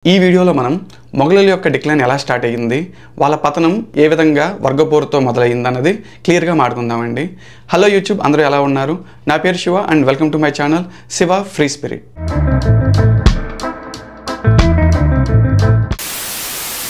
ఈ వీడియోలో మనం మొఘలుల యొక్క డిక్లైన్ ఎలా స్టార్ట్ అయ్యింది, వాళ్ళ పతనం ఏ విధంగా వర్గపోరుతో మొదలైంది అన్నది క్లియర్గా మాట్లాడుకుందామండి. హలో యూట్యూబ్, అందరూ ఎలా ఉన్నారు? నా పేరు Shiva and welcome to my channel Shiva free spirit.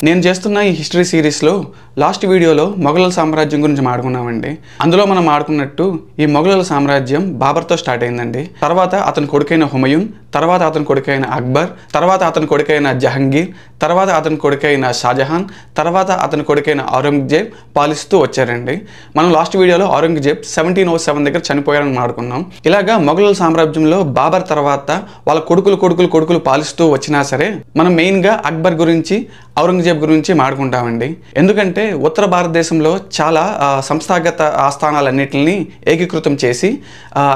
నేను చేస్తున్న ఈ హిస్టరీ సిరీస్లో లాస్ట్ వీడియోలో మొఘలుల సామ్రాజ్యం గురించి మాట్లాడుకున్నామండి. అందులో మనం మాట్లాడుకున్నట్టు ఈ మొఘలుల సామ్రాజ్యం బాబర్తో స్టార్ట్ అయిందండి. తర్వాత అతని కొడుకైన హుమయూన్, తర్వాత అతని కొడుకైన అక్బర్, తర్వాత అతని కొడుకైన జహంగీర్, తర్వాత అతని కొడుకైన షాజహాన్, తర్వాత అతని కొడుకైన ఔరంగజేబ్ పాలిస్తూ వచ్చారండి. మనం లాస్ట్ వీడియోలో ఔరంగజేబ్ 1707 దగ్గర చనిపోయారని మాట్లాడుకున్నాం. ఇలాగా మొఘలుల సామ్రాజ్యంలో బాబర్ తర్వాత వాళ్ళ కొడుకులు పాలిస్తూ వచ్చినా సరే మనం మెయిన్గా అక్బర్ గురించి, ఔరంగజేబ్ గురించి మాట్లాడుకుంటామండి. ఎందుకంటే ఉత్తర భారతదేశంలో చాలా సంస్థాగత ఆస్థానాలన్నింటినీ ఏకీకృతం చేసి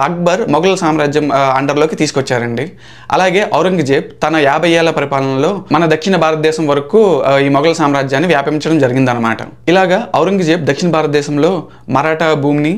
అక్బర్ మొఘల్ సామ్రాజ్యం అండర్లోకి తీసుకొచ్చారండి. అలాగే ఔరంగజేబ్ తన 50 ఏళ్ల పరిపాలనలో మన దక్షిణ భారతదేశం వరకు ఈ మొఘల్ సామ్రాజ్యాన్ని వ్యాపించడం జరిగిందనమాట. ఇలాగా ఔరంగజేబ్ దక్షిణ భారతదేశంలో మరాఠా భూమిని,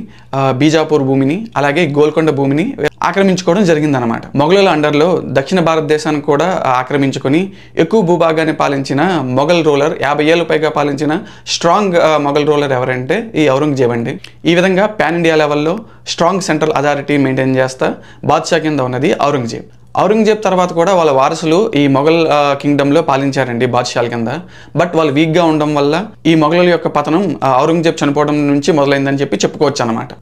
బీజాపూర్ భూమిని, అలాగే గోల్కొండ భూమిని ఆక్రమించుకోవడం జరిగిందనమాట. మొఘలుల అండర్లో దక్షిణ భారతదేశాన్ని కూడా ఆక్రమించుకొని ఎక్కువ భూభాగాన్ని పాలించిన మొఘల్ రూలర్, 50 ఏళ్ళు పైగా పాలించిన స్ట్రాంగ్ మొఘల్ రూలర్ ఎవరంటే ఈ ఔరంగజేబ్ అండి. ఈ విధంగా పాన్ ఇండియా లెవెల్లో స్ట్రాంగ్ సెంట్రల్ అథారిటీ మెయింటైన్ చేస్తా బాద్షా కింద ఉన్నది ఔరంగజేబ్. ఔరంగజేబ్ తర్వాత కూడా వాళ్ళ వారసులు ఈ మొఘల్ కింగ్డమ్లో పాలించారండి బాద్షాల కింద. బట్ వాళ్ళు వీక్గా ఉండడం వల్ల ఈ మొఘలుల యొక్క పతనం ఔరంగజేబ్ చనిపోవడం నుంచి మొదలైందని చెప్పుకోవచ్చు అనమాట.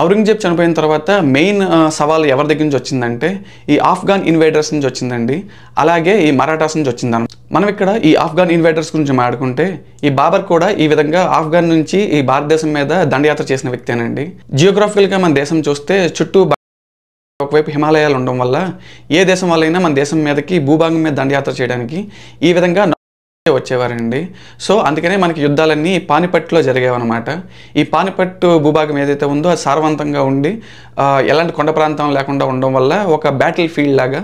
ఔరంగజేబ్ చనిపోయిన తర్వాత మెయిన్ సవాల్ ఎవరి దగ్గర నుంచి వచ్చిందంటే ఈ ఆఫ్ఘాన్ ఇన్వేడర్స్ నుంచి వచ్చిందండి. అలాగే ఈ మరాఠాస్ నుంచి వచ్చిందన్నమాట. మనం ఇక్కడ ఈ ఆఫ్ఘాన్ ఇన్వేడర్స్ గురించి మాట్లాడుకుంటే ఈ బాబర్ కూడా ఈ విధంగా ఆఫ్ఘాన్ నుంచి ఈ భారతదేశం మీద దండయాత్ర చేసిన వ్యక్తేనండి. జియోగ్రాఫికల్గా మన దేశం చూస్తే చుట్టూ ఒకవైపు హిమాలయాలు ఉండడం వల్ల ఏ దేశం వాళ్ళైనా మన దేశం మీదకి భూభాగం మీద దండయాత్ర చేయడానికి ఈ విధంగా వచ్చేవారండి. సో అందుకనే మనకి యుద్ధాలన్నీ పానిపట్లో జరిగేవన్నమాట. ఈ పానిపట్టు భూభాగం ఏదైతే ఉందో అది సారవంతంగా ఉండి ఎలాంటి కొండ ప్రాంతం లేకుండా ఉండడం వల్ల ఒక బ్యాటిల్ ఫీల్డ్ లాగా,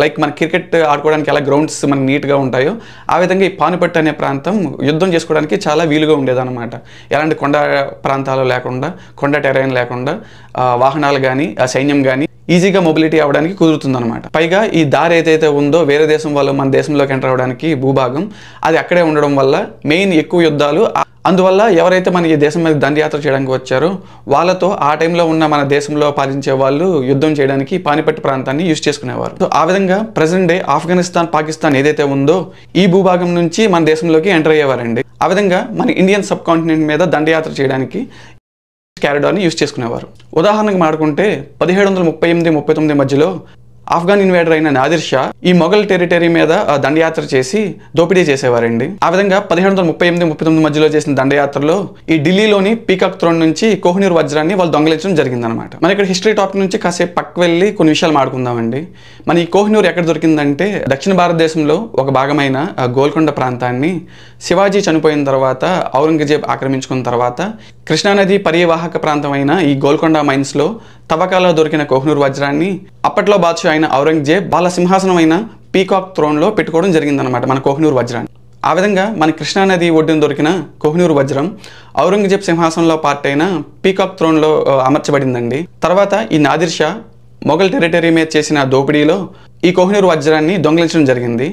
లైక్ మన క్రికెట్ ఆడుకోవడానికి ఎలా గ్రౌండ్స్ మనకి నీట్గా ఉంటాయో ఆ విధంగా ఈ పానిపట్టు అనే ప్రాంతం యుద్ధం చేసుకోవడానికి చాలా వీలుగా ఉండేదన్నమాట. ఎలాంటి కొండ ప్రాంతాలు లేకుండా, కొండ టెరైన్ లేకుండా వాహనాలు కానీ సైన్యం కానీ ఈజీగా మొబిలిటీ అవ్వడానికి కుదురుతుందన్నమాట. పైగా ఈ దారి ఏదైతే ఉందో వేరే దేశం వాళ్ళు మన దేశంలోకి ఎంటర్ అవ్వడానికి భూభాగం అది అక్కడే ఉండడం వల్ల మెయిన్ ఎక్కువ యుద్ధాలు, అందువల్ల ఎవరైతే మన ఈ దేశం మీద దండయాత్ర చేయడానికి వచ్చారో వాళ్ళతో ఆ టైంలో ఉన్న మన దేశంలో పాలించే వాళ్ళు యుద్ధం చేయడానికి పానిపట్టు ప్రాంతాన్ని యూజ్ చేసుకునేవారు. సో ఆ విధంగా ప్రెసెంట్ డే ఆఫ్ఘనిస్తాన్, పాకిస్తాన్ ఏదైతే ఉందో ఈ భూభాగం నుంచి మన దేశంలోకి ఎంటర్ అయ్యేవారండి. ఆ విధంగా మన ఇండియన్ సబ్ కాంటినెంట్ మీద దండయాత్ర చేయడానికి క్యారిడార్ని యూజ్ చేసుకునేవారు. ఉదాహరణకు మాట్లాడుకుంటే 1738-39 మధ్యలో ఆఫ్ఘాన్ ఇన్వేడర్ అయిన నాదిర్ షా ఈ మొఘల్ టెరిటరీ మీద దండయాత్ర చేసి దోపిడీ చేసేవారండి. ఆ విధంగా 1738-39 మధ్యలో చేసిన దండయాత్రలో ఈ ఢిల్లీలోని పీకాక్ థ్రోన్ నుంచి కోహినూర్ వజ్రాన్ని వాళ్ళు దొంగలించడం జరిగిందనమాట. మన ఇక్కడ హిస్టరీ టాపిక్ నుంచి కాసేపు పక్కకు వెళ్ళి కొన్ని విషయాలు మాట్లాడుకుందామండి. మన ఈ కోహినూర్ ఎక్కడ దొరికిందంటే దక్షిణ భారతదేశంలో ఒక భాగమైన గోల్కొండ ప్రాంతాన్ని శివాజీ చనిపోయిన తర్వాత ఔరంగజేబ్ ఆక్రమించుకున్న తర్వాత కృష్ణానది పరివాహక ప్రాంతమైన ఈ గోల్కొండ మైన్స్లో తవ్వకాల్లో దొరికిన కోహినూర్ వజ్రాన్ని అప్పట్లో బాద్షా అయిన ఔరంగజేబ్ వాళ్ళ సింహాసనం అయిన పీకాక్ థ్రోన్లో పెట్టుకోవడం జరిగిందనమాట, మన కోహినూర్ వజ్రాన్ని. ఆ విధంగా మన కృష్ణానది ఒడ్డున దొరికిన కోహినూర్ వజ్రం ఔరంగజేబ్ సింహాసనంలో పార్ట్ అయిన పీకాక్ థ్రోన్లో అమర్చబడిందండి. తర్వాత ఈ నాదిర్ షా మొఘల్ టెరిటరీ మీద చేసిన దోపిడీలో ఈ కోహినూర్ వజ్రాన్ని దొంగిలించడం జరిగింది.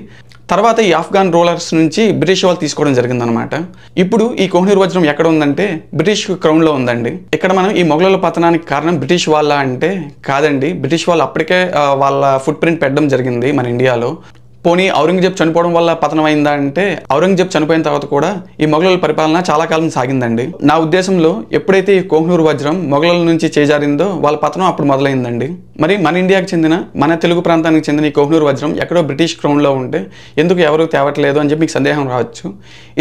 తర్వాత ఈ ఆఫ్ఘాన్ రూలర్స్ నుంచి బ్రిటిష్ వాళ్ళు తీసుకోవడం జరిగిందనమాట. ఇప్పుడు ఈ కోహినూర్ వజ్రం ఎక్కడ ఉందంటే బ్రిటిష్ క్రౌన్లో ఉందండి. ఇక్కడ మనం ఈ మొఘలుల పతనానికి కారణం బ్రిటిష్ వాళ్ళ అంటే కాదండి, బ్రిటిష్ వాళ్ళు అప్పటికే వాళ్ళ ఫుట్ ప్రింట్ పెట్టడం జరిగింది మన ఇండియాలో. పోనీ ఔరంగజేబ్ చనిపోవడం వల్ల పతనం అయిందా అంటే ఔరంగజేబ్ చనిపోయిన తర్వాత కూడా ఈ మొఘలుల పరిపాలన చాలా కాలం సాగిందండి. నా ఉద్దేశంలో ఎప్పుడైతే ఈ కోహినూర్ వజ్రం మొఘలుల నుంచి చేజారిందో వాళ్ళ పతనం అప్పుడు మొదలైందండి. మరి మన ఇండియాకి చెందిన, మన తెలుగు ప్రాంతానికి చెందిన ఈ కోహినూర్ వజ్రం ఎక్కడో బ్రిటిష్ క్రౌన్లో ఉంటే ఎందుకు ఎవరు తేవట్లేదు అని చెప్పి మీకు సందేహం రావచ్చు.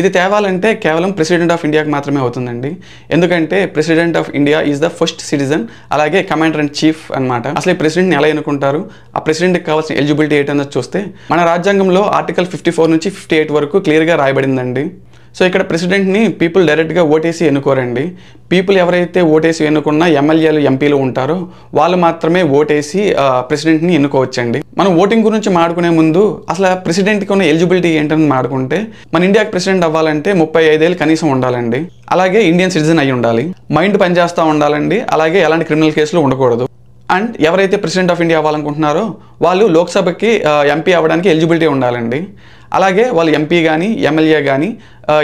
ఇది తేవాలంటే కేవలం ప్రెసిడెంట్ ఆఫ్ ఇండియాకి మాత్రమే అవుతుందండి. ఎందుకంటే president of India is the first citizen, అలాగే కమాండర్ అండ్ చీఫ్ అనమాట. అసలు ఈ ప్రెసిడెంట్ని ఎలా ఎన్నుకుంటారు, ఆ ప్రెసిడెంట్కి కావాల్సిన ఎలిజిబిలిటీ ఏంటన్నది చూస్తే మన రాజ్యాంగంలో ఆర్టికల్ 54 నుంచి 58 వరకు క్లియర్గా రాయబడిందండి. సో ఇక్కడ ప్రెసిడెంట్ని పీపుల్ డైరెక్ట్గా ఓటేసి ఎన్నుకోరండి. పీపుల్ ఎవరైతే ఓటేసి ఎన్నుకున్న ఎమ్మెల్యేలు, ఎంపీలు ఉంటారో వాళ్ళు మాత్రమే ఓటేసి ప్రెసిడెంట్ని ఎన్నుకోవచ్చండి. మనం ఓటింగ్ గురించి మాట్లాడుకునే ముందు అసలు ప్రెసిడెంట్కి ఉన్న ఎలిజిబిలిటీ ఏంటని మాట్లాడుకుంటే మన ఇండియాకి ప్రెసిడెంట్ అవ్వాలంటే 35 ఏళ్ళు కనీసం ఉండాలండి. అలాగే ఇండియన్ సిటిజన్ అయి ఉండాలి, మైండ్ పనిచేస్తూ ఉండాలండి, అలాగే ఎలాంటి క్రిమినల్ కేసులు ఉండకూడదు. అండ్ ఎవరైతే ప్రెసిడెంట్ ఆఫ్ ఇండియా అవ్వాలనుకుంటున్నారో వాళ్ళు లోక్సభకి ఎంపీ అవ్వడానికి ఎలిజిబిలిటీ ఉండాలండి. అలాగే వాళ్ళు ఎంపీ కానీ ఎమ్మెల్యే కానీ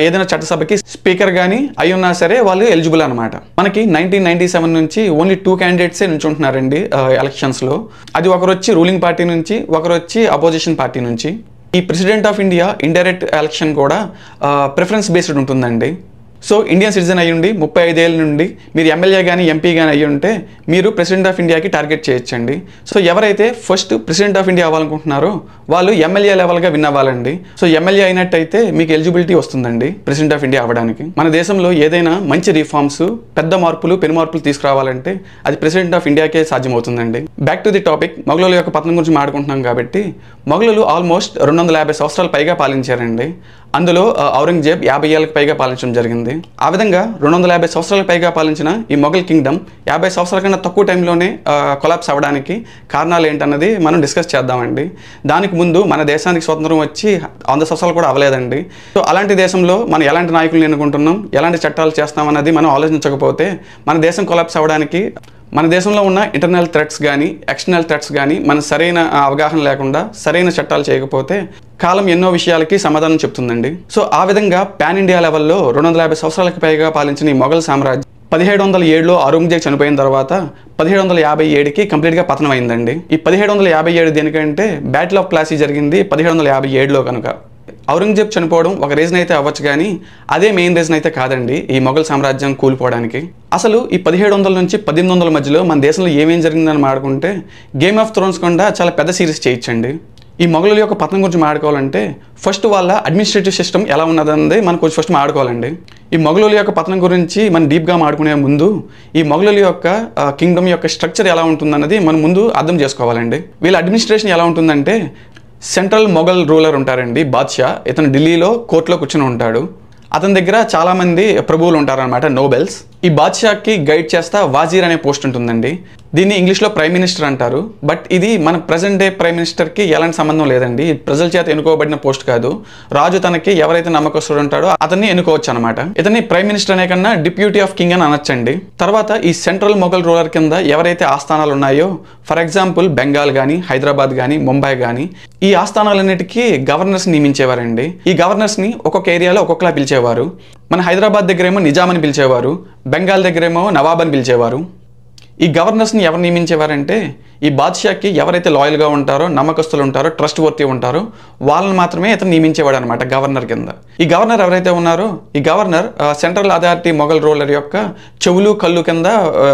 ఏదైనా చట్టసభకి స్పీకర్ కానీ అయి ఉన్నా సరే వాళ్ళు ఎలిజిబుల్ అనమాట. మనకి 1997 నుంచి ఓన్లీ 2 క్యాండిడేట్సే నుంచుంటున్నారండి ఎలక్షన్స్లో. అది ఒకరు వచ్చి రూలింగ్ పార్టీ నుంచి, ఒకరు వచ్చి అపోజిషన్ పార్టీ నుంచి. ఈ president of India indirect election కూడా ప్రిఫరెన్స్ బేస్డ్ ఉంటుందండి. సో ఇండియన్ సిటిజన్ అయ్యి ఉండి 35 ఏళ్ళ నుండి మీరు ఎమ్మెల్యే కానీ ఎంపీ కానీ అయ్యి ఉంటే మీరు ప్రెసిడెంట్ ఆఫ్ ఇండియాకి టార్గెట్ చేయొచ్చండి. సో ఎవరైతే ఫస్ట్ ప్రెసిడెంట్ ఆఫ్ ఇండియా అవ్వాలనుకుంటున్నారో వాళ్ళు ఎమ్మెల్యే లెవెల్గా విన్ అవ్వాలండి. సో ఎమ్మెల్యే అయినట్టయితే మీకు ఎలిజిబిలిటీ వస్తుందండి ప్రెసిడెంట్ ఆఫ్ ఇండియా అవ్వడానికి. మన దేశంలో ఏదైనా మంచి రిఫార్మ్స్, పెద్ద మార్పులు, పెను మార్పులు తీసుకురావాలంటే అది ప్రెసిడెంట్ ఆఫ్ ఇండియాకే సాధ్యమవుతుందండి. బ్యాక్ టు ది టాపిక్, మొఘలుల యొక్క పతనం గురించి మాట్లాడుకుంటున్నాం కాబట్టి మొఘలులు ఆల్మోస్ట్ 250 సంవత్సరాలు పైగా పాలించారండి. అందులో ఔరంగజేబ్ 50 ఏళ్ళకి పైగా పాలించడం జరిగింది. ఆ విధంగా 250 సంవత్సరాలకు పైగా పాలించిన ఈ మొఘల్ కింగ్డమ్ 50 సంవత్సరాల కన్నా తక్కువ టైంలోనే కొలాప్స్ అవ్వడానికి కారణాలు ఏంటన్నది మనం డిస్కస్ చేద్దామండి. దానికి ముందు మన దేశానికి స్వతంత్రం వచ్చి 100 సంవత్సరాలు కూడా అవ్వలేదండి. సో అలాంటి దేశంలో మనం ఎలాంటి నాయకులను ఎన్నుకుంటున్నాం, ఎలాంటి చట్టాలు చేస్తాం అన్నది మనం ఆలోచించకపోతే మన దేశం కొలాప్స్ అవ్వడానికి, మన దేశంలో ఉన్న ఇంటర్నల్ థ్రెట్స్ కానీ ఎక్స్టర్నల్ థ్రెట్స్ కానీ మన సరైన అవగాహన లేకుండా సరైన చట్టాలు చేయకపోతే కాలం ఎన్నో విషయాలకి సమాధానం చెప్తుందండి. సో ఆ విధంగా పాన్ ఇండియా లెవెల్లో 250 సంవత్సరాలకు పైగా పాలించిన ఈ మొఘల్ సామ్రాజ్యం 1707లో ఔరంగజేబ్ చనిపోయిన తర్వాత 1757కి కంప్లీట్గా పతనం అయిందండి. ఈ 1757 దేనికంటే బ్యాటిల్ ఆఫ్ ప్లాసీ జరిగింది 1757లో కనుక. ఔరంగజేబ్ చనిపోవడం ఒక రీజన్ అయితే అవ్వచ్చు కానీ అదే మెయిన్ రీజన్ అయితే కాదండి ఈ మొఘల్ సామ్రాజ్యం కూలిపోవడానికి. అసలు ఈ 1700 నుంచి 1800 మధ్యలో మన దేశంలో ఏమేం జరిగిందని మాట్లాడుకుంటే గేమ్ ఆఫ్ థ్రోన్స్ కూడా చాలా పెద్ద సిరీస్ చేయొచ్చండి. ఈ మొఘలుల యొక్క పతనం గురించి మాట్లాడుకోవాలంటే ఫస్ట్ వాళ్ళ అడ్మినిస్ట్రేటివ్ సిస్టమ్ ఎలా ఉన్నదన్నది మనం కొంచెం ఫస్ట్ మాట్లాడుకోవాలండి. ఈ మొఘలుల యొక్క పతనం గురించి మనం డీప్గా మాట్లాడుకునే ముందు ఈ మొఘలుల యొక్క కింగ్డమ్ యొక్క స్ట్రక్చర్ ఎలా ఉంటుందన్నది మనం ముందు అర్థం చేసుకోవాలండి. వీళ్ళ అడ్మినిస్ట్రేషన్ ఎలా ఉంటుందంటే సెంట్రల్ మొఘల్ రూలర్ ఉంటారండి, బాద్షా. ఇతను ఢిల్లీలో కోర్టులో కూర్చొని ఉంటాడు. అతని దగ్గర చాలామంది ప్రభువులు ఉంటారనమాట, నోబెల్స్. ఈ బాద్షాకి గైడ్ చేస్తా వాజీర్ అనే పోస్ట్ ఉంటుందండి. దీన్ని ఇంగ్లీష్లో ప్రైమ్ మినిస్టర్ అంటారు. బట్ ఇది మన ప్రజెంట్ డే ప్రైమ్ మినిస్టర్కి ఎలాంటి సంబంధం లేదండి. ప్రజల చేత ఎన్నుకోబడిన పోస్ట్ కాదు. రాజు తనకి ఎవరైతే నమ్మకస్తుడు ఉంటాడో అతన్ని ఎన్నుకోవచ్చు అనమాట. ఇతన్ని ప్రైమ్ మినిస్టర్ అనే కన్నా డిప్యూటీ ఆఫ్ కింగ్ అని అనొచ్చండి. తర్వాత ఈ సెంట్రల్ మొఘల్ రూలర్ కింద ఎవరైతే ఆస్థానాలు ఉన్నాయో, ఫర్ ఎగ్జాంపుల్ బెంగాల్ కానీ, హైదరాబాద్ కానీ, ముంబై కానీ, ఈ ఆస్థానాలన్నిటికీ గవర్నర్స్ నియమించేవారండి. ఈ గవర్నర్స్ని ఒక్కొక్క ఏరియాలో ఒక్కొక్కలా పిలిచేవారు. మన హైదరాబాద్ దగ్గరేమో నిజాం అని పిలిచేవారు, బెంగాల్ దగ్గరేమో నవాబ్ అని పిలిచేవారు. ఈ గవర్నర్స్ని ఎవరు నియమించేవారంటే ఈ బాద్షాకి ఎవరైతే లాయల్గా ఉంటారో, నమ్మకస్తులు ఉంటారో, ట్రస్ట్ వర్తీ ఉంటారో వాళ్ళని మాత్రమే ఇతను నియమించేవాడు అనమాట గవర్నర్ కింద. ఈ గవర్నర్ ఎవరైతే ఉన్నారో ఈ governor central authority Mughal ruler యొక్క చెవులు కళ్ళు కింద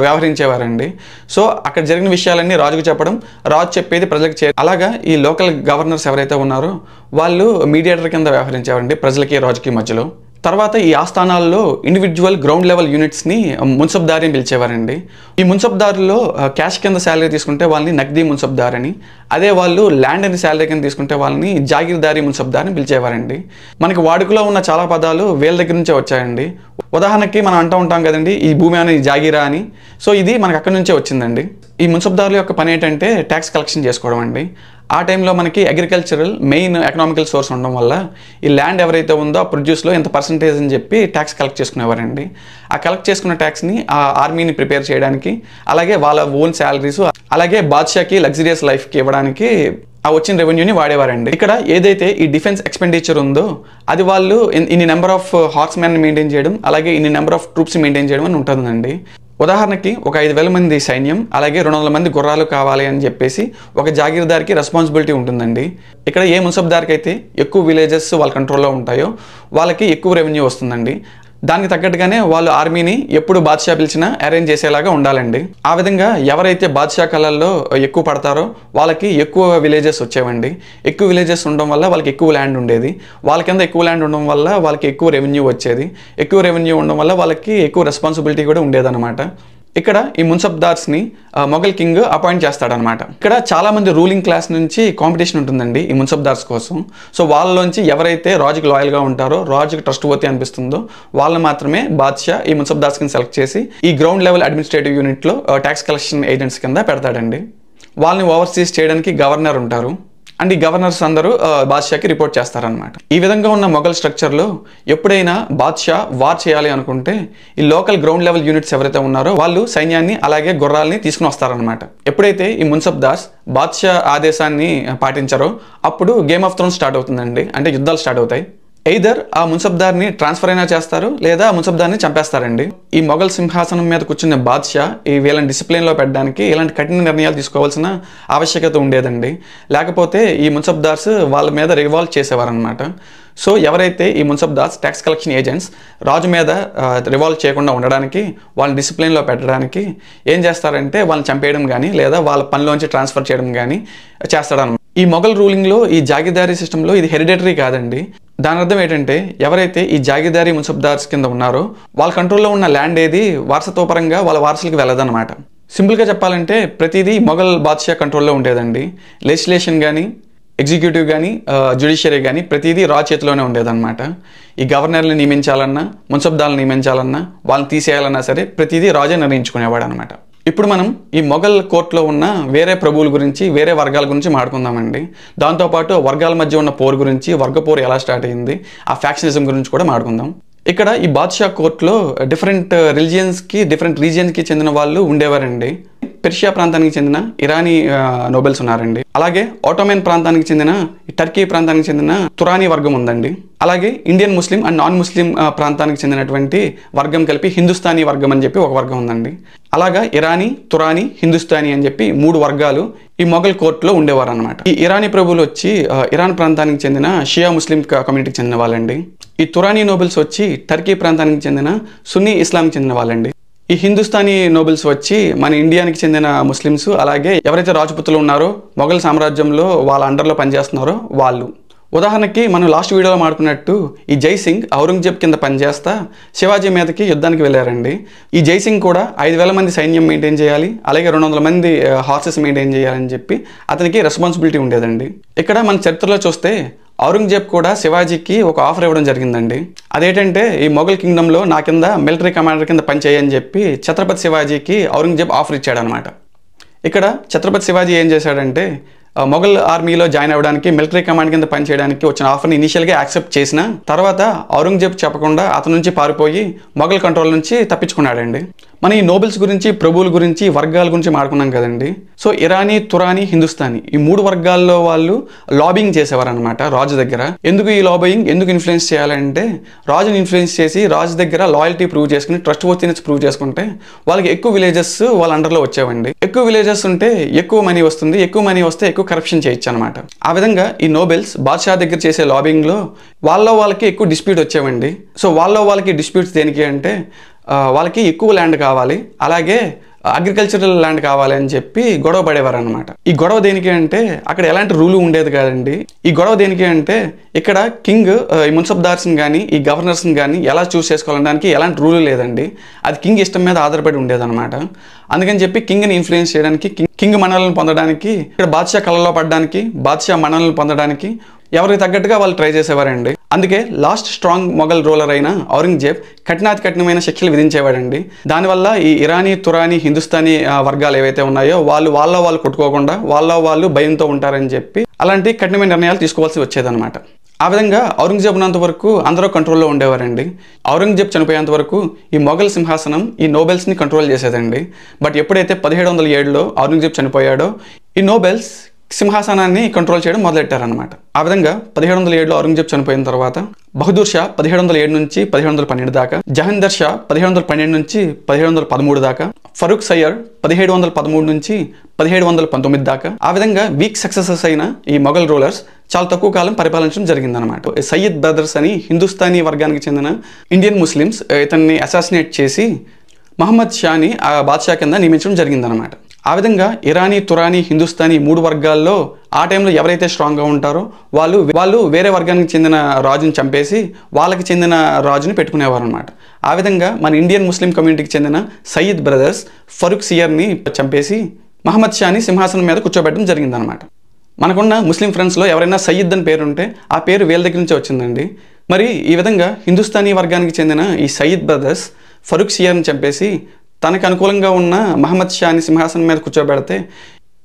వ్యవహరించేవారండి. సో అక్కడ జరిగిన విషయాలన్నీ రాజుకు చెప్పడం, రాజు చెప్పేది ప్రజలకు అలాగా ఈ లోకల్ గవర్నర్స్ ఎవరైతే ఉన్నారో వాళ్ళు మీడియేటర్ కింద వ్యవహరించేవారండి ప్రజలకి రాజుకి మధ్యలో. తర్వాత ఈ ఆస్థానాల్లో ఇండివిజువల్ గ్రౌండ్ లెవెల్ యూనిట్స్ని మున్సబ్దారి అని పిలిచేవారండి. ఈ మున్సబ్దారులో క్యాష్ కింద శాలరీ తీసుకుంటే వాళ్ళని నగ్దీ మున్సబ్దార్ అని, అదే వాళ్ళు ల్యాండ్ అని శాలరీ కింద తీసుకుంటే వాళ్ళని జాగీర్దారీ మున్సబ్దార్ అని పిలిచేవారండి. మనకి వాడుకలో ఉన్న చాలా పదాలు వీళ్ళ దగ్గర నుంచే వచ్చాయండి. ఉదాహరణకి మనం అంటూ ఉంటాం కదండి, ఈ భూమి అనేది జాగీరా అని. సో ఇది మనకు అక్కడి నుంచే వచ్చిందండి. ఈ మున్సబ్దారుల యొక్క పని ఏంటంటే ట్యాక్స్ కలెక్షన్ చేసుకోవడం అండి. ఆ టైంలో మనకి అగ్రికల్చరల్ మెయిన్ ఎకనామికల్ సోర్స్ ఉండడం వల్ల ఈ ల్యాండ్ ఎవరైతే ఉందో ఆ ప్రొడ్యూస్లో ఎంత పర్సంటేజ్ అని చెప్పి ట్యాక్స్ కలెక్ట్ చేసుకునేవారండి. ఆ కలెక్ట్ చేసుకున్న ట్యాక్స్ని ఆ ఆర్మీని ప్రిపేర్ చేయడానికి, అలాగే వాళ్ళ ఓన్ శాలరీస్, అలాగే బాద్షాకి లగ్జరియస్ లైఫ్కి ఇవ్వడానికి ఆ వచ్చిన రెవెన్యూని వాడేవారండి. ఇక్కడ ఏదైతే ఈ డిఫెన్స్ ఎక్స్పెండిచర్ ఉందో అది వాళ్ళు ఇన్ని number of horse man maintain చేయడం, అలాగే ఇన్ని నెంబర్ ఆఫ్ ట్రూప్స్ మెయింటైన్ చేయడం అని ఉంటుందండి. ఉదాహరణకి ఒక 5,000 మంది సైన్యం, అలాగే 200 మంది గుర్రాలు కావాలి అని చెప్పేసి ఒక జాగీర్దార్కి రెస్పాన్సిబిలిటీ ఉంటుందండి. ఇక్కడ ఏ మున్సబ్దార్కి అయితే ఎక్కువ విలేజెస్ వాళ్ళ కంట్రోల్లో ఉంటాయో వాళ్ళకి ఎక్కువ రెవెన్యూ వస్తుందండి. దానికి తగ్గట్టుగానే వాళ్ళు ఆర్మీని ఎప్పుడు బాద్షా పిలిచినా అరేంజ్ చేసేలాగా ఉండాలండి. ఆ విధంగా ఎవరైతే బాద్షా కళల్లో ఎక్కువ పడతారో వాళ్ళకి ఎక్కువ విలేజెస్ వచ్చేవండి. ఎక్కువ విలేజెస్ ఉండడం వల్ల వాళ్ళకి ఎక్కువ ల్యాండ్ ఉండేది. వాళ్ళ కింద ఎక్కువ ల్యాండ్ ఉండడం వల్ల వాళ్ళకి ఎక్కువ రెవెన్యూ వచ్చేది. ఎక్కువ రెవెన్యూ ఉండడం వల్ల వాళ్ళకి ఎక్కువ రెస్పాన్సిబిలిటీ కూడా ఉండేదన్నమాట. ఇక్కడ ఈ మున్సబ్దార్స్ని మొఘల్ కింగ్ అపాయింట్ చేస్తాడనమాట. ఇక్కడ చాలామంది రూలింగ్ క్లాస్ నుంచి కాంపిటీషన్ ఉంటుందండి ఈ మున్సబ్దార్స్ కోసం. సో వాళ్ళలోంచి ఎవరైతే రాజుకి లాయల్గా ఉంటారో, రాజుకి ట్రస్ట్ వర్తీ అనిపిస్తుందో వాళ్ళని మాత్రమే బాద్షా ఈ మున్సబ్దార్స్ కింద సెలెక్ట్ చేసి ఈ గ్రౌండ్ లెవెల్ అడ్మినిస్ట్రేటివ్ యూనిట్లో ట్యాక్స్ కలెక్షన్ ఏజెంట్స్ కింద పెడతాడండి. వాళ్ళని ఓవర్సీస్ చేయడానికి గవర్నర్ ఉంటారు. అండ్ ఈ గవర్నర్స్ అందరూ బాద్షాకి రిపోర్ట్ చేస్తారనమాట. ఈ విధంగా ఉన్న మొఘల్ స్ట్రక్చర్లో ఎప్పుడైనా బాద్షా వార్ చేయాలి అనుకుంటే ఈ లోకల్ గ్రౌండ్ లెవెల్ యూనిట్స్ ఎవరైతే ఉన్నారో వాళ్ళు సైన్యాన్ని అలాగే గుర్రాలని తీసుకుని వస్తారనమాట. ఎప్పుడైతే ఈ మున్సబ్దార్స్ బాద్షా ఆదేశాన్ని పాటించారో అప్పుడు గేమ్ ఆఫ్ థ్రోన్స్ స్టార్ట్ అవుతుందండి. అంటే యుద్ధాలు స్టార్ట్ అవుతాయి. ఎయిదర్ ఆ మున్సబ్దార్ని ట్రాన్స్ఫర్ అయినా చేస్తారు లేదా ఆ మున్సబ్దార్ని చంపేస్తారండి. ఈ మొఘల్ సింహాసనం మీద కూర్చున్న బాద్షా ఈ వీళ్ళని డిసిప్లిన్లో పెట్టడానికి ఇలాంటి కఠిన నిర్ణయాలు తీసుకోవాల్సిన ఆవశ్యకత ఉండేదండి. లేకపోతే ఈ మున్సబ్దార్స్ వాళ్ళ మీద రివాల్వ్ చేసేవారనమాట. సో ఎవరైతే ఈ మున్సబ్దార్స్ ట్యాక్స్ కలెక్షన్ ఏజెంట్స్ రాజు మీద రివాల్వ్ చేయకుండా ఉండడానికి వాళ్ళని డిసిప్లిన్లో పెట్టడానికి ఏం చేస్తారంటే వాళ్ళని చంపేయడం కానీ లేదా వాళ్ళ పనిలోంచి ట్రాన్స్ఫర్ చేయడం కానీ చేస్తాడనమాట. ఈ మొఘల్ రూలింగ్లో ఈ జాగీర్దారీ సిస్టంలో ఇది హెరిడేటరీ కాదండి. దాని అర్థం ఏంటంటే ఎవరైతే ఈ జాగీర్దారీ మున్సబ్దార్స్ కింద ఉన్నారో వాళ్ళ కంట్రోల్లో ఉన్న ల్యాండ్ ఏది వారసత్వపరంగా వాళ్ళ వారసులకు వెళ్ళదన్నమాట. సింపుల్గా చెప్పాలంటే ప్రతిదీ మొఘల్ బాద్షా కంట్రోల్లో ఉండేదండి. లెజిస్లేషన్ కానీ ఎగ్జిక్యూటివ్ కానీ జ్యుడిషియరీ కానీ ప్రతిదీ రా చేతిలోనే ఉండేదన్నమాట. ఈ గవర్నర్ని నియమించాలన్నా మున్సబ్దార్ని నియమించాలన్నా వాళ్ళని తీసేయాలన్నా సరే ప్రతిదీ రాజే నిర్ణయించుకునేవాడు అనమాట. ఇప్పుడు మనం ఈ మొఘల్ కోర్టులో ఉన్న వేరే ప్రభువుల గురించి వేరే వర్గాల గురించి మాట్లాడుకుందామండి. దాంతోపాటు వర్గాల మధ్య ఉన్న పోరు గురించి వర్గ పోరు ఎలా స్టార్ట్ అయింది ఆ ఫ్యాక్షనిజం గురించి కూడా మాట్లాడుకుందాం. ఇక్కడ ఈ బాద్షా కోర్టులో డిఫరెంట్ రిలీజియన్స్కి డిఫరెంట్ రీజియన్స్కి చెందిన వాళ్ళు ఉండేవారండి. పెర్షియా ప్రాంతానికి చెందిన ఇరానీ నోబెల్స్ ఉన్నారండి. అలాగే ఆటోమన్ ప్రాంతానికి చెందిన టర్కీ ప్రాంతానికి చెందిన తురానీ వర్గం ఉందండి. అలాగే ఇండియన్ ముస్లిం అండ్ నాన్ ముస్లిం ప్రాంతానికి చెందినటువంటి వర్గం కలిపి హిందుస్థానీ వర్గం అని చెప్పి ఒక వర్గం ఉందండి. అలాగా ఇరానీ, తురానీ, హిందుస్థానీ అని చెప్పి 3 వర్గాలు ఈ మొఘల్ కోర్టులో ఉండేవారు అనమాట. ఈ ఇరానీ ప్రభువులు వచ్చి ఇరాన్ ప్రాంతానికి చెందిన షియా ముస్లిం కమ్యూనిటీకి చెందిన వాళ్ళండి. ఈ తురానీ నోబెల్స్ వచ్చి టర్కీ ప్రాంతానికి చెందిన సున్నీ ఇస్లాంకి చెందిన వాళ్ళండి. ఈ హిందుస్థానీ నోబెల్స్ వచ్చి మన ఇండియానికి చెందిన ముస్లిమ్స్, అలాగే ఎవరైతే రాజపుతులు ఉన్నారో మొఘల్ సామ్రాజ్యంలో వాళ్ళ అండర్లో పనిచేస్తున్నారో వాళ్ళు. ఉదాహరణకి మనం లాస్ట్ వీడియోలో మాట్లాడుకున్నట్టు ఈ జైసింగ్ ఔరంగజేబ్ కింద పనిచేస్తా శివాజీ మీదకి యుద్ధానికి వెళ్ళారండి. ఈ జైసింగ్ కూడా 5,000 మంది సైన్యం మెయింటైన్ చేయాలి, అలాగే 200 మంది హార్సెస్ మెయింటైన్ చేయాలని చెప్పి అతనికి రెస్పాన్సిబిలిటీ ఉండేదండి. ఇక్కడ మన చరిత్రలో చూస్తే ఔరంగజేబ్ కూడా శివాజీకి ఒక ఆఫర్ ఇవ్వడం జరిగిందండి. అదేంటంటే ఈ మొఘల్ కింగ్డమ్లో నా కింద మిలిటరీ కమాండర్ కింద పనిచేయని చెప్పి ఛత్రపతి శివాజీకి ఔరంగజేబ్ ఆఫర్ ఇచ్చాడనమాట. ఇక్కడ ఛత్రపతి శివాజీ ఏం చేశాడంటే మొఘల్ ఆర్మీలో జాయిన్ అవ్వడానికి మిలిటరీ కమాండ్ కింద పనిచేయడానికి వచ్చిన ఆఫర్ని ఇనిషియల్గా యాక్సెప్ట్ చేసిన తర్వాత ఔరంగజేబ్ చెప్పకుండా అతని నుంచి పారిపోయి మొఘల్ కంట్రోల్ నుంచి తప్పించుకున్నాడండి. మన ఈ నోబెల్స్ గురించి, ప్రభువుల గురించి, వర్గాల గురించి మాట్లాడుకున్నాం కదండి. సో ఇరానీ, తురానీ, హిందుస్థానీ ఈ 3 వర్గాల్లో వాళ్ళు లాబింగ్ చేసేవారు అనమాట రాజు దగ్గర. ఎందుకు ఈ లాబింగ్, ఎందుకు ఇన్ఫ్లుయెన్స్ చేయాలంటే రాజుని ఇన్ఫ్లుయెన్స్ చేసి రాజు దగ్గర లాయల్టీ ప్రూవ్ చేసుకుని ట్రస్ట్ వర్తినెస్ ప్రూవ్ చేసుకుంటే వాళ్ళకి ఎక్కువ విలేజెస్ వాళ్ళ అండర్లో వచ్చేవండి. ఎక్కువ విలేజెస్ ఉంటే ఎక్కువ మనీ వస్తుంది, ఎక్కువ మనీ వస్తే ఎక్కువ కరప్షన్ చేయొచ్చు అనమాట. ఆ విధంగా ఈ నోబెల్స్ బాద్షా దగ్గర చేసే లాబింగ్లో వాళ్ళకి ఎక్కువ డిస్ప్యూట్ వచ్చేవండి. సో వాళ్ళకి డిస్ప్యూట్స్ దేనికి అంటే వాళ్ళకి ఎక్కువ ల్యాండ్ కావాలి, అలాగే అగ్రికల్చరల్ ల్యాండ్ కావాలి అని చెప్పి గొడవ పడేవారు అనమాట. ఈ గొడవ దేనికి అంటే అక్కడ ఎలాంటి రూలు ఉండేది కాదండి. ఈ గొడవ దేనికి అంటే ఇక్కడ కింగ్ ఈ మున్సబ్దార్స్ని కానీ ఈ గవర్నర్స్ని కానీ ఎలా చూస్ చేసుకోవడానికి ఎలాంటి రూలు లేదండి. అది కింగ్ ఇష్టం మీద ఆధారపడి ఉండేదన్నమాట. అందుకని చెప్పి కింగ్ని ఇన్ఫ్లుయెన్స్ చేయడానికి, కింగ్ మనల్ని పొందడానికి, ఇక్కడ బాద్షా కళలో పడడానికి, బాద్షా మనల్ని పొందడానికి ఎవరికి తగ్గట్టుగా వాళ్ళు ట్రై చేసేవారండి. అందుకే లాస్ట్ స్ట్రాంగ్ మొఘల్ రూలర్ అయిన ఔరంగజేబ్ కఠినాతి కఠినమైన శిక్షలు విధించేవాడండి. దానివల్ల ఈ ఇరానీ, తురానీ, హిందుస్థానీ వర్గాలు ఏవైతే ఉన్నాయో వాళ్ళు కొట్టుకోకుండా వాళ్ళు భయంతో ఉంటారని చెప్పి అలాంటి కఠినమైన నిర్ణయాలు తీసుకోవాల్సి వచ్చేదన్నమాట. ఆ విధంగా ఔరంగజేబ్ ఉన్నంత వరకు అందరూ కంట్రోల్లో ఉండేవారండి. ఔరంగజేబ్ చనిపోయేంత వరకు ఈ మొఘల్ సింహాసనం ఈ నోబెల్స్ని కంట్రోల్ చేసేదండి. బట్ ఎప్పుడైతే 1707లో ఔరంగజేబ్ చనిపోయాడో ఈ నోబెల్స్ సింహాసనాన్ని కంట్రోల్ చేయడం మొదలెట్టారనమాట. ఆ విధంగా 1707లో ఔరంగజేబ్ చనిపోయిన తర్వాత బహదూర్ షా 1707 నుంచి 1712 దాకా, జహందర్ షా 1712 నుంచి 1713 దాకా, ఫరూక్ సయ్యర్ 1713 నుంచి 1719 దాకా, ఆ విధంగా వీక్ సక్సెసెస్ అయిన ఈ మొఘల్ రూలర్స్ చాలా తక్కువ కాలం పరిపాలించడం జరిగిందనమాట. సయ్యద్ బ్రదర్స్ అని హిందుస్థానీ వర్గానికి చెందిన ఇండియన్ ముస్లిమ్స్ ఇతన్ని అసాసినేట్ చేసి మహమ్మద్ షాని ఆ బాద్షా కింద నియమించడం జరిగిందనమాట. ఆ విధంగా ఇరానీ, తురానీ, హిందుస్థానీ 3 వర్గాల్లో ఆ టైంలో ఎవరైతే స్ట్రాంగ్గా ఉంటారో వాళ్ళు వేరే వర్గానికి చెందిన రాజుని చంపేసి వాళ్ళకి చెందిన రాజుని పెట్టుకునేవారు అనమాట. ఆ విధంగా మన ఇండియన్ ముస్లిం కమ్యూనిటీకి చెందిన సయ్యద్ బ్రదర్స్ ఫరూక్ సియర్ని చంపేసి మహమ్మద్ షాని సింహాసనం మీద కూర్చోబెట్టడం జరిగిందనమాట. మనకున్న ముస్లిం ఫ్రెండ్స్లో ఎవరైనా సయ్యద్ అని పేరు ఉంటే ఆ పేరు వీళ్ళ దగ్గర నుంచే వచ్చిందండి. మరి ఈ విధంగా హిందుస్థానీ వర్గానికి చెందిన ఈ సయ్యద్ బ్రదర్స్ ఫరూక్ సియర్ని చంపేసి తనకు అనుకూలంగా ఉన్న మహమ్మద్ షాని సింహాసనం మీద కూర్చోబెడితే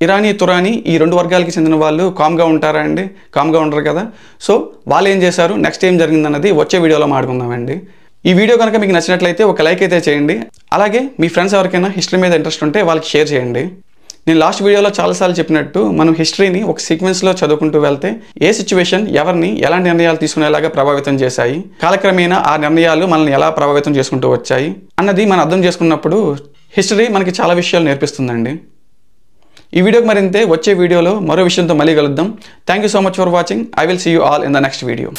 ఇరానీ తురానీ ఈ 2 వర్గాలకి చెందిన వాళ్ళు కామ్గా ఉంటారా అండి? కామ్గా ఉండరు కదా. సో వాళ్ళు ఏం చేశారు, నెక్స్ట్ ఏం జరిగిందన్నది వచ్చే వీడియోలో మాట్లాడుకుందామండి. ఈ వీడియో కనుక మీకు నచ్చినట్లయితే ఒక లైక్ అయితే చేయండి. అలాగే మీ ఫ్రెండ్స్ ఎవరికైనా హిస్టరీ మీద ఇంట్రెస్ట్ ఉంటే వాళ్ళకి షేర్ చేయండి. నేను లాస్ట్ వీడియోలో చాలాసార్లు చెప్పినట్టు మనం హిస్టరీని ఒక సీక్వెన్స్లో చదువుకుంటూ వెళ్తే ఏ సిచ్యువేషన్ ఎవరిని ఎలాంటి నిర్ణయాలు తీసుకునేలాగా ప్రభావితం చేశాయి, కాలక్రమేణా ఆ నిర్ణయాలు మనల్ని ఎలా ప్రభావితం చేసుకుంటూ వచ్చాయి అన్నది మనం అర్థం చేసుకున్నప్పుడు హిస్టరీ మనకి చాలా విషయాలు నేర్పిస్తుందండి. ఈ వీడియోకి మరింతే వచ్చే వీడియోలో మరో విషయంతో మళ్ళీ కలుద్దాం. Thank you so much for watching. I will see you all in the next video.